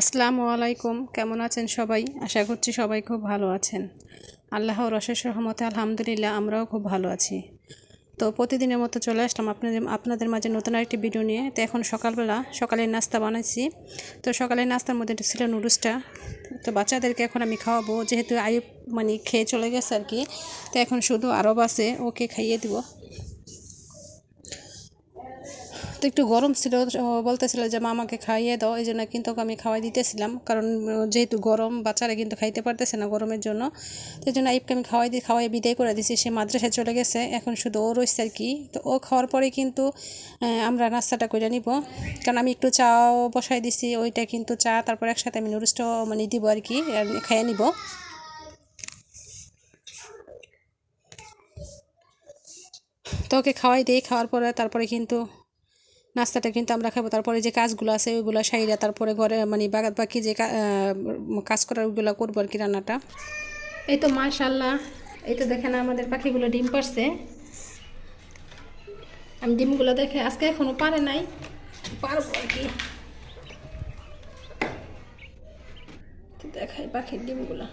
আসসালামু আলাইকুম, কেমন আছেন সবাই? আশা করছি সবাই খুব ভালো আছেন। আল্লাহর অশেষ রহমতে আলহামদুলিল্লাহ আমরাও খুব ভালো আছি। তো প্রতিদিনের মতো চলে আসলাম আপনাদের মাঝে নতুন আরেকটি ভিডিও নিয়ে। তো এখন সকালের নাস্তা বানাইছি। তো সকালের নাস্তার মধ্যে ছিল নুডলসটা। তো বাচ্চাদেরকে এখন আমি খাওয়াবো, যেহেতু আয়ুব খেয়ে চলে গেছে আর কি। তো এখন শুধু আরব আছে, ওকে খাইয়ে দিব। তো একটু গরম ছিল, বলতেছিল যে মা আমাকে খাইয়ে দাও, এই জন্য কিন্তু ওকে আমি খাওয়াই দিতেছিলাম, কারণ যেহেতু গরম বাচ্চারা কিন্তু খাইতে পারতেছে না গরমের জন্য। তো এই জন্য আইবকে আমি খাওয়াই বিদায় করে দিছি। সে মাদ্রাসায় চলে গেছে, এখন শুধু ও রয়েছে আর কি। তো ও খাওয়ার পরে কিন্তু আমরা নাস্তাটা করে নিব, কারণ আমি একটু চাও বসাই দিছি, ওইটা কিন্তু চা তারপর একসাথে আমি নুডলসটাও দিব আর কি, খাইয়ে নিব। তো ওকে খাওয়াই দিই, খাওয়ার পরে তারপরে কিন্তু নাস্তাটা কিন্তু আমরা খাবো। তারপরে যে কাজগুলো আছে ওইগুলো সাইরা তারপরে ঘরে বাকি যে কাজ করার ওইগুলো করবো আর কি, রান্নাটা। এই তো মাশাআল্লাহ, এই তো দেখেন আমাদের পাখিগুলো ডিম পারছে। আমি ডিমগুলো দেখে আজকে এখনো পারে নাই, পারবো আর কি। দেখাই পাখির ডিমগুলো,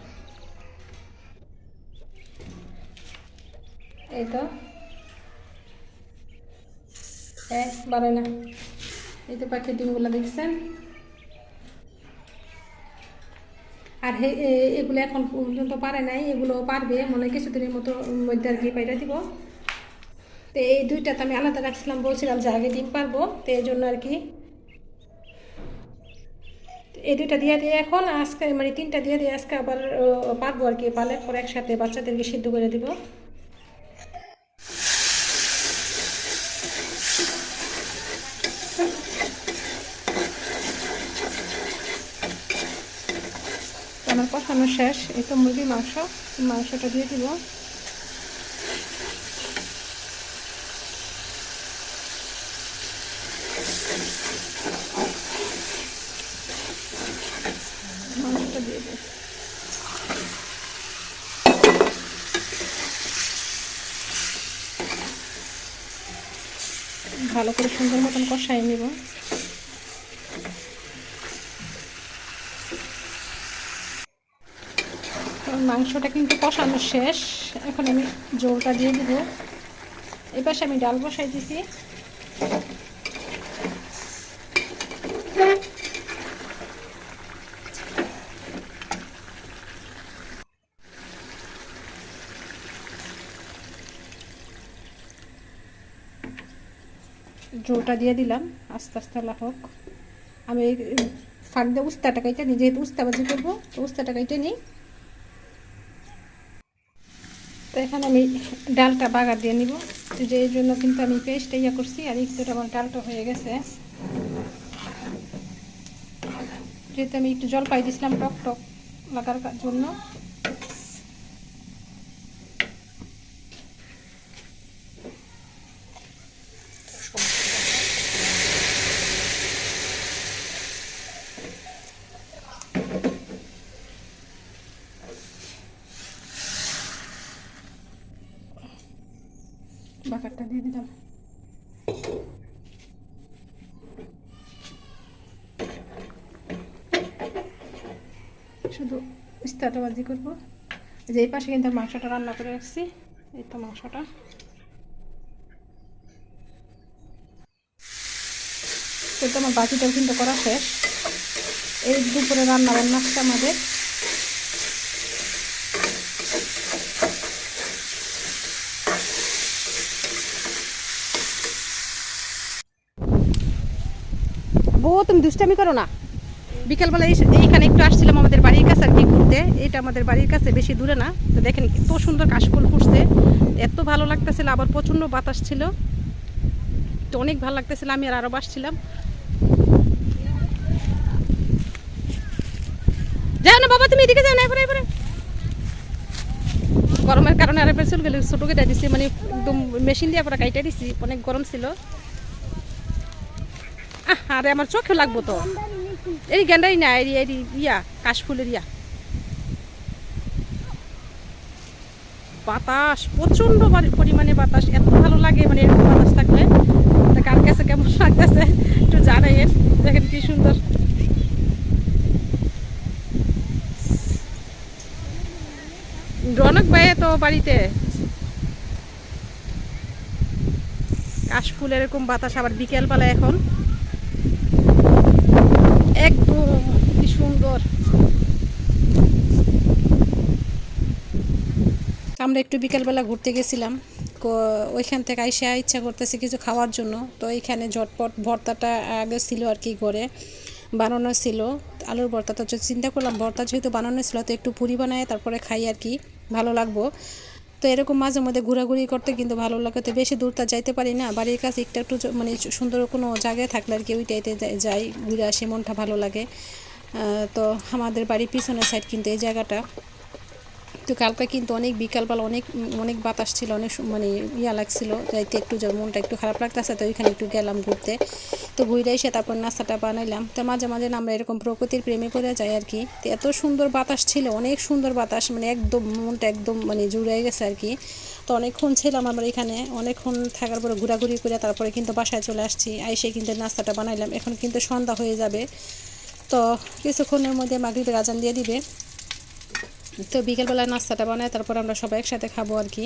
এই তো পারে না। এই তো পাখির ডিমগুলো দেখছেন। আর এগুলো এখন পর্যন্ত পারে নাই, এগুলো পারবে মনে হয় কিছুদিনের মধ্যে আর কি পাইরা দিব। তো এই দুইটা তো আমি আলাদা রাখছিলাম, বলছিলাম যে আগে ডিম পারবো, তো এই জন্য আর কি এই দুইটা দিয়ে এখন আজকে তিনটা দিয়ে আজকে আবার পারবো আর কি। পারলে পরে একসাথে বাচ্চাদেরকে সিদ্ধ করে দিব। আমার কষানো শেষ, এই তো মুরগির মাংসটা দিয়ে দিব। মাংসটা দিয়ে দেব, ভালো করে সুন্দর মতন কষাই নিব। মাংসটা কিন্তু কষানো শেষ, এখন আমি ঝোলটা দিয়ে দিব। এই পাশে আমি ডাল বসাই দিছি। ঝোলটা দিয়ে দিলাম, আস্তে আস্তে হোক। আমি ফাঁক দিয়ে উস্তাটা কাইটে নিই, যেহেতু উস্তা ভাজি করবো তো উস্তাটা কাইটে নিই। তো এখানে আমি ডালটা বাগার দিয়ে নিব, যে এই জন্য কিন্তু আমি পেস্টটা করছি। আর একটু আমার ডালটা হয়ে গেছে, যেহেতু আমি একটু জল পাই দিয়েছিলাম টক টক লাগার জন্য। বাগারটা দিয়ে দিলাম। শুধু উস্তাটা ভাজি করবো। যে এই পাশে কিন্তু মাংসটা রান্না করে রাখছি, এই তো মাংসটা। তো আমার বাকিটাও কিন্তু করা শেষ। এই দুপুরে রান্নার নাস্তা আমাদের। বউ তুমি দুষ্টামি করো না। বিকেলবেলা এইখানে একটু আসছিলাম আমাদের বাড়ির কাছে আর কি ঘুরতে। এটা আমাদের বাড়ির কাছে, বেশি দূরে না। তো দেখেন এত সুন্দর কাশফুল ফুটছে, এত ভালো লাগতেছিল। আবার প্রচণ্ড বাতাস ছিল, তো অনেক ভালো লাগতেছিল। আমি আর আরব আসছিলাম। যাও না বাবা, তুমি এদিকে যাও না, এবারে গরমের কারণে আর চুল গেলে ছোটো কেটে দিছি, একদম মেশিন দিয়ে পরে কাইটে দিছি, অনেক গরম ছিল। আরে আমার চোখে লাগবো তো, এই গেন্ডাই না, ইয়া কাশফুলের ইয়া। বাতাস প্রচণ্ড পরিমাণে বাতাস, এত ভালো লাগে এরকম বাতাস থাকলে। কার কাছে কেমন লাগতেছে একটু জানাইন। দেখেন কি সুন্দর। রনক ভাই তো বাড়িতে কাশফুল এরকম বাতাস, আবার বিকেলবেলা এখন একদম কি সুন্দর। আমরা একটু বিকেলবেলা ঘুরতে গেছিলাম, ওইখান থেকে আইসা ইচ্ছা করতেছে কিছু খাওয়ার জন্য। তো এইখানে ঝটপট ভর্তাটা আগে ছিল আর কি, ঘরে বানানো ছিল আলুর ভর্তা। তো চিন্তা করলাম ভর্তা যেহেতু বানানো ছিল, তো একটু পুরি বানায় তারপরে খাই আর কি, ভালো লাগবো। তো এরকম মাঝে মধ্যে ঘোরাঘুরি করতে কিন্তু ভালো লাগে। তো বেশি দূর তা যাইতে পারি না, বাড়ির কাছে একটু একটু মানে সুন্দর কোনো জায়গায় থাকলে আর কি ওইটাইতে যাই, ঘুরে আসি, মনটা ভালো লাগে। তো আমাদের বাড়ির পিছনের সাইড কিন্তু এই জায়গাটা। তো কালকে কিন্তু অনেক বিকালবেলা অনেক অনেক বাতাস ছিল, অনেক মানে লাগছিল যাইতে, একটু মনটা একটু খারাপ লাগতেছে। তো ওইখানে একটু গেলাম ঘুরতে। তো ঘুরে এসে তারপর নাস্তাটা বানাইলাম। তো মাঝে মাঝে আমরা এরকম প্রকৃতির প্রেমে পড়ে যাই আর কি। তো এত সুন্দর বাতাস ছিল, অনেক সুন্দর বাতাস, মানে একদম মনটা একদম মানে জুড়ে গেছে আর কি। তো অনেকক্ষণ ছিলাম আমরা এখানে, অনেকক্ষণ থাকার পরে ঘোরাঘুরি করে তারপরে কিন্তু বাসায় চলে আসছি। আইসে কিন্তু নাস্তাটা বানাইলাম, এখন কিন্তু সন্ধ্যা হয়ে যাবে। তো কিছুক্ষণের মধ্যে মাগরিবের আজান দিয়ে দিবে। তো বিকেলবেলা নাস্তাটা বানায় তারপর আমরা সবাই একসাথে খাবো আর কি।